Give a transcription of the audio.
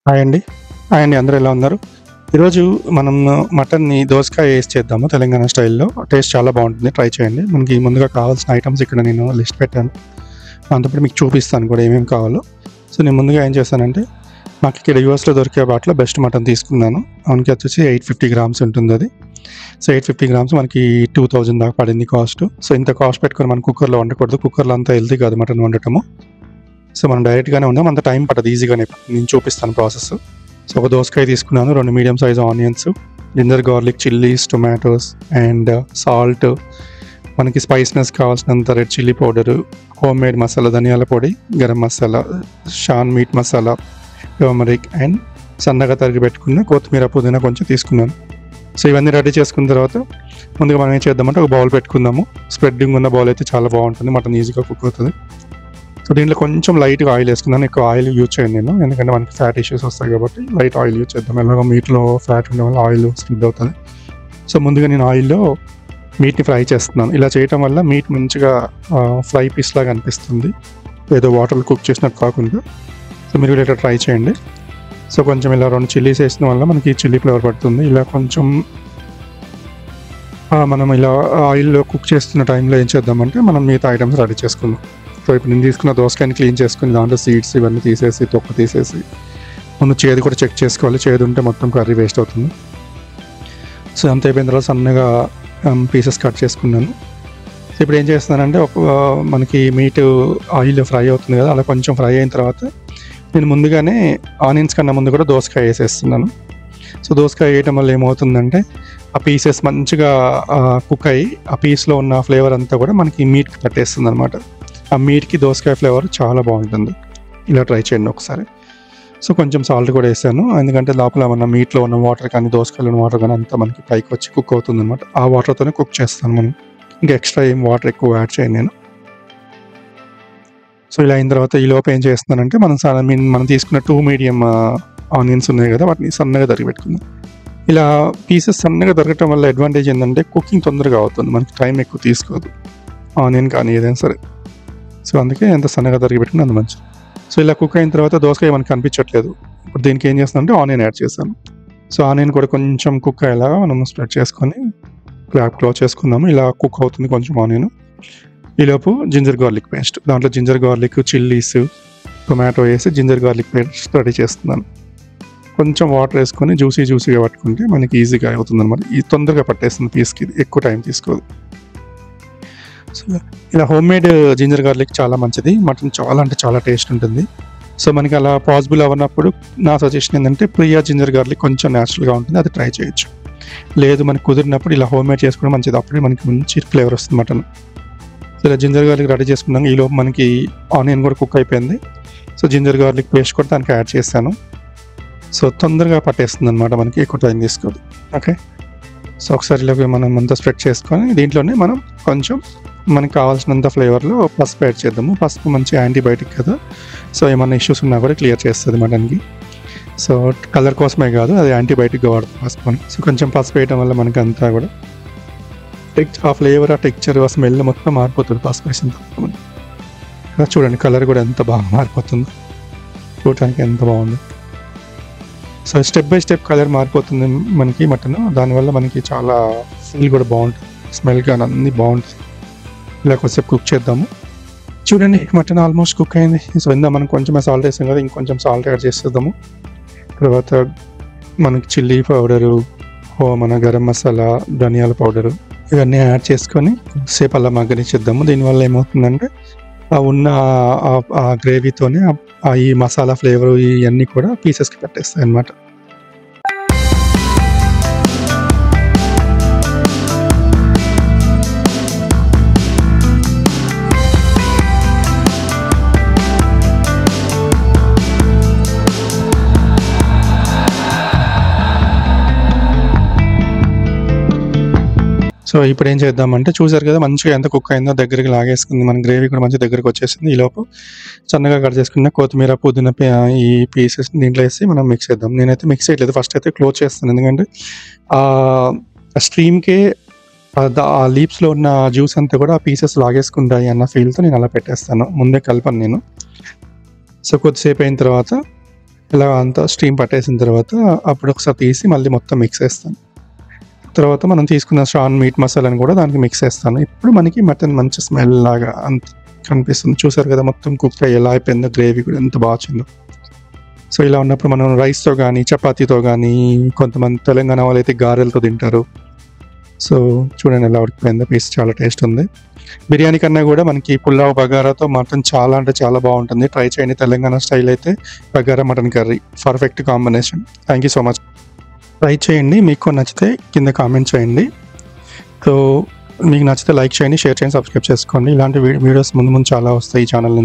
Hi అండి. Hi అండి. అందరూ ఎలా ఉన్నారు? ఈరోజు మనం మటన్‌ని దోసకాయ ఏసి చేద్దాము తెలంగాణ స్టైల్‌లో. టేస్ట్ చాలా బావుంటుంది. ట్రై చేయండి. మనకి ముందుగా కావాల్సిన ఐటెమ్స్ ఇక్కడ నేను లిస్ట్ పెట్టాను. దాంతోపాటు మీకు చూపిస్తాను కూడా ఏమేమి కావాలో. సో, నేను ముందుగా ఏం చేశానంటే, నాకిక్కడ యూఎస్‌లో దొరికే వాటిలో బెస్ట్ మటన్ తీసుకున్నాను. మనకి వచ్చేసి 850 గ్రామ్స్ ఉంటుందది. సో, 850 గ్రామ్స్ మనకి 2000 దాకా పడింది కాస్ట్. సో, ఇంత కాస్ట్ పెట్టుకొని మనం కుక్కర్‌లో వండకూడదు. కుక్కర్‌లో అంత హెల్తీ కాదు మటన్ వండటము. సో, మనం డైరెక్ట్‌గానే వండాం. అంత టైం పట్టదు. ఈజీగానే నేను చూపిస్తాను ప్రాసెస్. సో, ఒక దోసకాయ తీసుకున్నాను, 2 medium size onions, ginger garlic, chillies, tomatoes and salt, మనకి స్పైసీనెస్ కావాల్సినంత red chilli powder, homemade masala, ధనియాల పొడి, garam masala, Shan meat masala, turmeric and సన్నగా తరిగి పెట్టుకున్న కొత్తిమీర, పుదీనా కొంచెం తీసుకున్నాను. సో, ఇవన్నీ రెడీ చేసుకున్న తర్వాత ముందుగా మనం ఏం చేద్దామంటే ఒక బౌల్ పెట్టుకుందాము. స్ప్రెడ్డింగ్ ఉన్న బౌల్ అయితే చాలా బాగుంటుంది. మటన్ ఈజీగా కుక్ అవుతుంది. సో, దీంట్లో కొంచెం లైట్‌గా ఆయిల్ వేసుకున్నాను. ఎక్కువ ఆయిల్ యూజ్ చేయను నేను. ఎందుకంటే మనకి ఫ్యాట్ ఇష్యూస్ వస్తాయి కాబట్టి లైట్ ఆయిల్ యూజ్ చేద్దాం. ఎలాగో మీట్‌లో ఫ్యాట్ ఉండడం వల్ల ఆయిల్ స్ప్రెడ్ అవుతుంది. సో, ముందుగా నేను ఆయిల్‌లో మీట్‌ని ఫ్రై చేస్తున్నాను. ఇలా చేయటం వల్ల మీట్ మంచిగా ఫ్రై పీస్ లాగా అనిపిస్తుంది. ఏదో వాటర్‌లో కుక్ చేసినట్టు కాకుండా. సో, మీరు కూడా ఇట్లా ట్రై చేయండి. సో, కొంచెం ఇలా 2 చిల్లీస్ వేసిన వల్ల మనకి చిల్లీ ఫ్లేవర్ పడుతుంది. ఇలా కొంచెం మనం ఇలా ఆయిల్‌లో కుక్ చేస్తున్న టైంలో ఏం చేద్దామంటే మనం మిగతా ఐటెమ్స్ రెడీ చేసుకుందాం. సో, ఇప్పుడు నేను తీసుకున్న దోసకాయని క్లీన్ చేసుకొని దాంట్లో సీడ్స్ ఇవన్నీ తీసేసి, తొక్క తీసేసి, ముందు చేదు కూడా చెక్ చేసుకోవాలి. చేదు ఉంటే మొత్తం కర్రీ వేస్ట్ అవుతుంది. సో, అంత అయిపోయిన తర్వాత సన్నగా పీసెస్ కట్ చేసుకున్నాను. సో, ఇప్పుడు ఏం చేస్తున్నానంటే మనకి మీట్ ఆయిల్‌లో ఫ్రై అవుతుంది కదా, అలా కొంచెం ఫ్రై అయిన తర్వాత నేను ముందుగానే ఆనియన్స్ కన్నా ముందు కూడా దోసకాయ వేసేస్తున్నాను. సో, దోసకాయ వేయటం వల్ల ఏమవుతుందంటే ఆ పీసెస్ మంచిగా కుక్ అయ్యి ఆ పీస్లో ఉన్న ఫ్లేవర్ అంతా కూడా మనకి మీట్కి పట్టేస్తుంది అనమాట. ఆ మీట్కి దోసకాయ ఫ్లేవర్ చాలా బాగుంటుంది. ఇలా ట్రై చేయండి ఒకసారి. సో, కొంచెం సాల్ట్ కూడా వేసాను. ఎందుకంటే లోపల మన మీట్లో ఉన్న వాటర్ కానీ దోసకాయలో ఉన్న వాటర్ కానీ అంతా మనకి పైకి వచ్చి కుక్ అవుతుంది అనమాట. ఆ వాటర్తోనే కుక్ చేస్తాను మనం. ఇంకా ఎక్స్ట్రా ఏం వాటర్ ఎక్కువ యాడ్ చేయను నేను. సో, ఇలా అయిన తర్వాత ఈ లోపు ఏం చేస్తున్నానంటే మనం తీసుకున్న 2 మీడియం ఆనియన్స్ ఉన్నాయి కదా, వాటిని సన్నగా తరిగి పెట్టుకుందాం. ఇలా పీసెస్ సన్నగా తరగటం వల్ల అడ్వాంటేజ్ ఏంటంటే కుకింగ్ తొందరగా అవుతుంది. మనకి టైం ఎక్కువ తీసుకోదు ఆనియన్ కానీ ఏదైనా సరే. సో, అందుకే ఎంత సన్నగా తరిగి పెట్టుకుని అంత మంచిది. సో, ఇలా కుక్ అయిన తర్వాత దోసకాయ మనకి కనిపించట్లేదు. ఇప్పుడు దీనికి ఏం చేస్తానంటే ఆనియన్ యాడ్ చేశాను. సో, ఆనియన్ కూడా కొంచెం కుక్ అయ్యేలాగా మనం స్ప్రెడ్ చేసుకొని క్లోజ్ చేసుకుందాము. ఇలా కుక్ అవుతుంది కొంచెం ఆనియన్. ఈలోపు జింజర్ గార్లిక్ పేస్ట్, దాంట్లో జింజర్ గార్లిక్, చిల్లీస్, టొమాటో వేసి జింజర్ గార్లిక్ పేస్ట్ రెడీ చేస్తున్నాను. కొంచెం వాటర్ వేసుకొని జ్యూసీగా పట్టుకుంటే మనకి ఈజీగా అవుతుంది అనమాట. ఇది తొందరగా పట్టేస్తుంది పీస్కి, ఎక్కువ టైం తీసుకోదు. సో, ఇలా హోమ్మేడ్ జింజర్ గార్లిక్ చాలా మంచిది. మటన్ చాలా అంటే చాలా టేస్ట్ ఉంటుంది. సో, మనకి అలా పాసిబుల్ అవ్వనప్పుడు నా సజెషన్ ఏంటంటే ప్రియా జింజర్ గార్లిక్ కొంచెం న్యాచురల్గా ఉంటుంది, అది ట్రై చేయొచ్చు. లేదు మనకు కుదిరినప్పుడు ఇలా హోమ్మేడ్ చేసుకోవడం మంచిది. అప్పుడే మనకి మంచి ఫ్లేవర్ వస్తుంది మటన్. సో, ఇలా జింజర్ గార్లిక్ రెడీ చేసుకున్నాం. ఈలోపు మనకి ఆనియన్ కూడా కుక్ అయిపోయింది. సో, జింజర్ గార్లిక్ పేస్ట్ కూడా దానికి యాడ్ చేశాను. సో, తొందరగా పట్టేస్తుంది అనమాట, మనకి ఎక్కువ టైం తీసుకోదు. ఓకే. సో, ఒకసారి ఇలా మనం అంతా స్ప్రెడ్ చేసుకొని దీంట్లోనే మనం కొంచెం మనకు కావాల్సినంత ఫ్లేవర్లో పసుపు యాడ్ చేద్దాము. పసుపు మంచి యాంటీబయాటిక్ కదా, సో ఏమన్నా ఇష్యూస్ ఉన్నా కూడా క్లియర్ చేస్తుంది మటన్కి. సో, కలర్ కోసమే కాదు, అది యాంటీబయాటిక్గా వాడుతుంది పసుపు. సో, కొంచెం పసుపు వేయడం వల్ల మనకి అంతా కూడా ఆ ఫ్లేవర్, ఆ టెక్స్చర్, ఆ స్మెల్ మొత్తం మారిపోతుంది పసుపు వేసిన తర్వాత. చూడండి కలర్ కూడా ఎంత బాగా మారిపోతుందో, చూడటానికి ఎంత బాగుంది. So, step by step colour మారిపోతుంది మనకి మటన్. దానివల్ల మనకి చాలా ఫీల్ కూడా బాగుంటుంది, స్మెల్ కానీ అన్నీ బాగుంటుంది. ఇలా కొద్దిసేపు కుక్ చేద్దాము. చూడండి మటన్ ఆల్మోస్ట్ కుక్ అయింది. సో, మనం కొంచెం సాల్ట్ వేసాం కదా, ఇంకొంచెం సాల్ట్ యాడ్ చేసేద్దాము. తర్వాత మనకి చిల్లీ పౌడరు, మన గరం మసాలా, ధనియాల పౌడరు ఇవన్నీ యాడ్ చేసుకొని కొద్దిసేపు అలా మగ్గనిచ్చేద్దాము. దీనివల్ల ఏమవుతుందంటే ఉన్న ఆ గ్రేవీతోనే ఈ మసాలా ఫ్లేవర్ ఇవన్నీ కూడా పీసెస్కి పెట్టేస్తాయి అన్నమాట. సో, ఇప్పుడు ఏం చేద్దామంటే చూసారు కదా మంచిగా ఎంత కుక్ అయిందో, దగ్గరికి లాగేసుకుంది. మన గ్రేవీ కూడా మంచి దగ్గరికి వచ్చేసింది. ఈలోపు సన్నగా కట్ చేసుకున్న కొత్తిమీర, పుదీనా ఈ పీసెస్ దీంట్లో వేసి మనం మిక్స్ చేద్దాం. నేనైతే మిక్స్ చేయట్లేదు, ఫస్ట్ అయితే క్లోజ్ చేస్తాను. ఎందుకంటే స్ట్రీమ్కే ఆ లీవ్స్లో ఉన్న జ్యూస్ అంతా కూడా ఆ పీసెస్ లాగేసుకుంటాయి అన్న ఫీల్తో నేను అలా పెట్టేస్తాను, ముందే కలపను నేను. సో, కొద్దిసేపు అయిన తర్వాత ఇలా అంతా స్టీమ్ పట్టేసిన తర్వాత అప్పుడు ఒకసారి తీసి మళ్ళీ మొత్తం మిక్స్ చేస్తాను. తర్వాత మనం తీసుకున్న షాన్ మీట్ మసాలాని కూడా దానికి మిక్స్ చేస్తాను. ఇప్పుడు మనకి మటన్ మంచి స్మెల్ లాగా అంత కనిపిస్తుంది. చూసారు కదా మొత్తం కుక్ అయ్యి ఎలా అయిపోయిందో, గ్రేవీ కూడా ఎంత బాగా వచ్చిందో. సో ఇలా ఉన్నప్పుడు మనం రైస్తో కానీ చపాతీతో కానీ, కొంతమంది తెలంగాణ వాళ్ళు అయితే గారెలతో తింటారు. సో చూడండి ఎలా ఉడికిపోయిందో, పీస్ చాలా టేస్ట్ ఉంది. బిర్యానీ కన్నా కూడా మనకి పులావ్ బగారాతో మటన్ చాలా అంటే చాలా బాగుంటుంది. ట్రై చేయండి. తెలంగాణ స్టైల్ అయితే bagara mutton curry perfect combination. Thank you so much. Try చేయండి. మీకు నచ్చితే కింద కామెంట్ చేయండి. సో మీకు నచ్చితే లైక్ చేయండి, షేర్ చేయండి, సబ్స్క్రైబ్ చేసుకోండి. ఇలాంటి వీడియోస్ ముందు చాలా వస్తాయి ఈ ఛానల్ నుంచి.